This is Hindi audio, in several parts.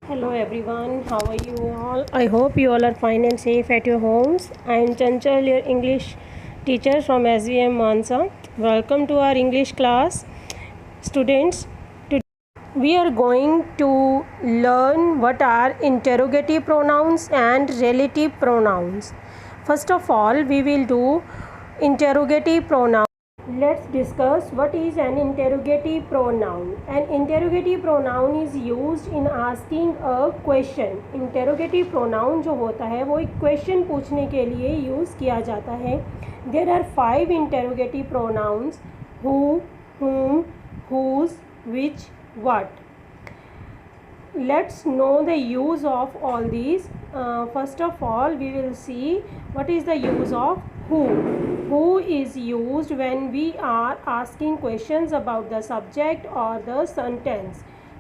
Hello everyone, how are you all? I hope you all are fine and safe at your homes. I am Chanchal, your English teacher from SVM Mansa. Welcome to our English class. Students, today we are going to learn what are interrogative pronouns and relative pronouns. First of all, we will do interrogative pronoun. Let's discuss what is an interrogative pronoun. An interrogative pronoun is used in asking a question. Interrogative pronoun जो होता है वो एक क्वेश्चन पूछने के लिए यूज़ किया जाता है. There are 5 interrogative pronouns: who, whom, whose, which, what. Let's know the use of all these. First of all, we will see what is the use of who. Who is used when we are asking questions about the subject or the sentence.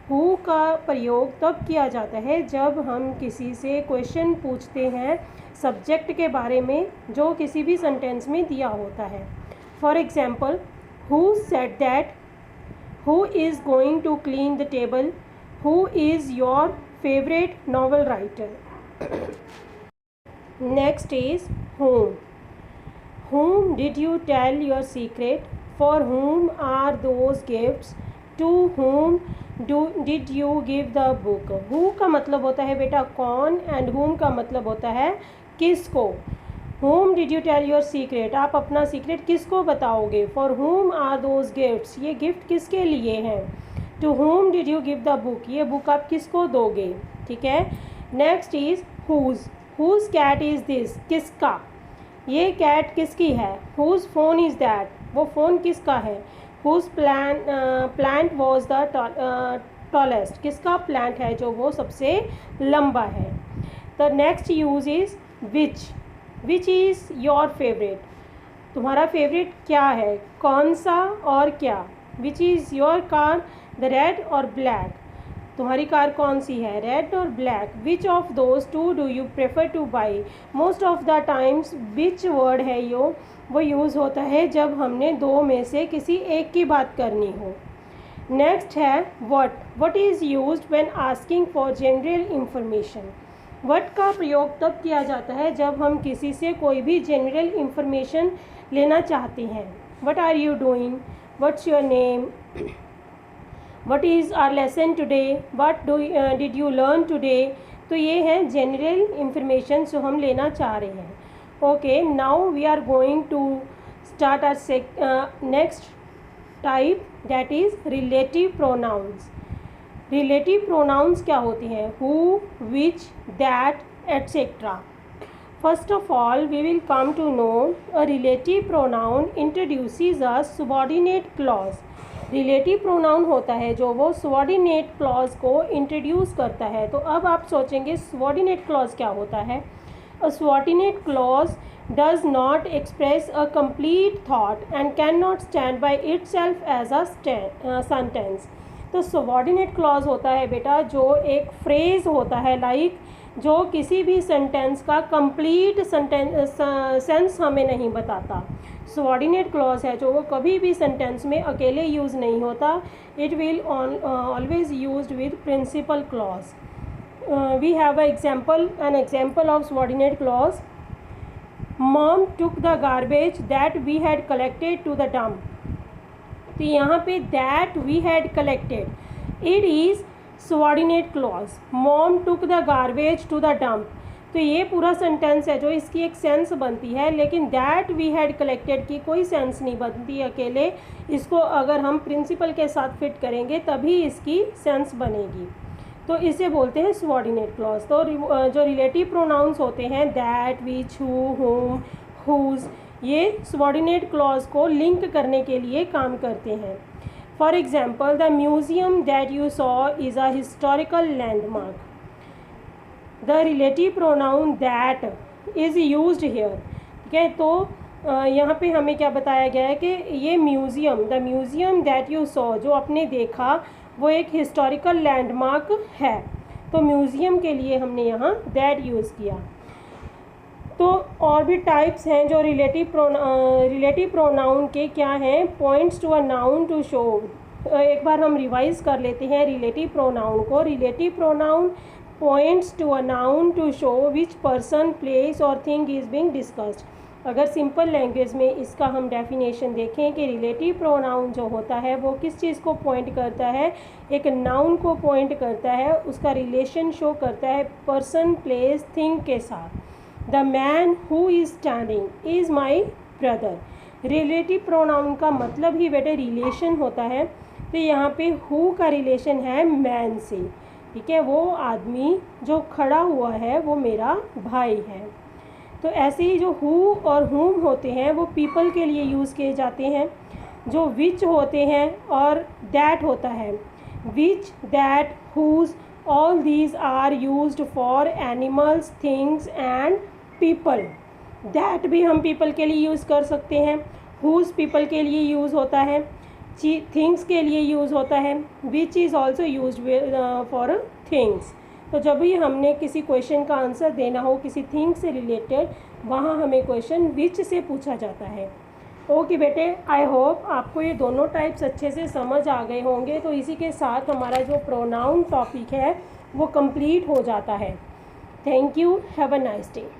who का प्रयोग तब किया जाता है जब हम किसी से क्वेश्चन पूछते हैं सब्जेक्ट के बारे में जो किसी भी सेंटेंस में दिया होता है. For example, who said that, who is going to clean the table, who is your favorite novel writer. Next is whom. Whom did you tell your secret? For whom are those gifts? To whom did you give the book? Who का मतलब होता है बेटा कौन, and whom का मतलब होता है किसको. Whom did you tell your secret? आप अपना सीक्रेट किसको बताओगे. For whom are those gifts? ये गिफ्ट किसके लिए हैं. To whom did you give the book? ये बुक आप किसको दोगे. ठीक है. Next is whose. Whose cat is this? किसका. ये कैट किसकी है. whose phone is that? वो फ़ोन किसका है. whose plant was the tallest? किसका प्लांट है जो वो सबसे लंबा है. The next use is which. which is your favorite? तुम्हारा फेवरेट क्या है, कौन सा और क्या. which is your car, the red or black? तुम्हारी कार कौन सी है, रेड और black. Which of those two do you prefer two by? Most of the times which word है वो यूज़ होता है जब हमने दो में से किसी एक की बात करनी हो. नेक्स्ट है what. What is used when asking for general information. What का प्रयोग तब किया जाता है जब हम किसी से कोई भी जनरल इंफॉर्मेशन लेना चाहते हैं. What are you doing, what's your name, What is our lesson today? What did you learn today? तो ये हैं जनरल इंफॉर्मेशन जो हम लेना चाह रहे हैं. Okay, now we are going to start our next type, that is relative pronouns. Relative pronouns क्या होते हैं. Who, which, that, etcetera. First of all, we will come to know a relative pronoun introduces a subordinate clause. Relative pronoun होता है जो वो सबऑर्डिनेट क्लॉज को इंट्रोड्यूस करता है. तो अब आप सोचेंगे सबऑर्डिनेट क्लॉज क्या होता है. A subordinate clause does not express a complete thought and can not stand by itself as a sentence. तो सबऑर्डिनेट क्लॉज होता है बेटा जो एक फ्रेज होता है, लाइक जो किसी भी सेंटेंस का कंप्लीट सेंस हमें नहीं बताता. सबऑर्डिनेट क्लॉज है जो वो कभी भी सेंटेंस में अकेले यूज़ नहीं होता. It will always used with principal clause. We have an example of subordinate clause. Mom took the garbage that we had collected to the dump. तो यहाँ पे that we had collected, it is subordinate clause. Mom took the garbage to the dump. तो ये पूरा सेंटेंस है जो इसकी एक सेंस बनती है, लेकिन दैट वी हैड कलेक्टेड की कोई सेंस नहीं बनती अकेले. इसको अगर हम प्रिंसिपल के साथ फिट करेंगे तभी इसकी सेंस बनेगी. तो इसे बोलते हैं सबऑर्डिनेट क्लॉज. तो जो रिलेटिव प्रोनाउंस होते हैं that, which, who, whom, whose, ये सबऑर्डिनेट क्लॉज को लिंक करने के लिए काम करते हैं. For example, the museum that you saw is a historical landmark. The relative pronoun that is used here. ठीक है. तो यहाँ पे हमें क्या बताया गया है कि ये museum, the museum that you saw, जो आपने देखा वो एक हिस्टोरिकल लैंडमार्क है. तो म्यूज़ियम के लिए हमने यहाँ दैट यूज़ किया. तो और भी टाइप्स हैं जो रिलेटिव प्रोनाउन के क्या हैं. Points to a noun to show एक बार हम रिवाइज कर लेते हैं रिलेटिव प्रोनाउन को। Relative pronoun points to a noun to show which person, place और थिंग इज़ बीइंग डिस्कस्ड। अगर सिंपल लैंग्वेज में इसका हम डेफिनेशन देखें कि रिलेटिव प्रोनाउन जो होता है वो किस चीज़ को पॉइंट करता है, एक नाउन को पॉइंट करता है, उसका रिलेशन शो करता है पर्सन, प्लेस, थिंग के साथ। The man who is standing is my brother. Relative pronoun का मतलब ही बेटे रिलेशन होता है। तो यहाँ पे हु का रिलेशन है मैन से, ठीक है, वो आदमी जो खड़ा हुआ है वो मेरा भाई है। तो ऐसे ही जो हु और हुम होते हैं वो पीपल के लिए यूज़ किए जाते हैं। जो विच होते हैं और दैट होता है, which, that, whose, all these are used for animals, things and people. That भी हम पीपल के लिए यूज़ कर सकते हैं, हुज पीपल के लिए यूज़ होता है, थिंग्स के लिए यूज़ होता है, which is also use for things. तो जब भी हमने किसी क्वेश्चन का आंसर देना हो किसी थिंग से रिलेटेड, वहाँ हमें क्वेश्चन विच से पूछा जाता है। ओके बेटे, आई होप आपको ये दोनों टाइप्स अच्छे से समझ आ गए होंगे। तो इसी के साथ हमारा जो प्रोनाउन टॉपिक है वो कंप्लीट हो जाता है। Thank you, have a nice day.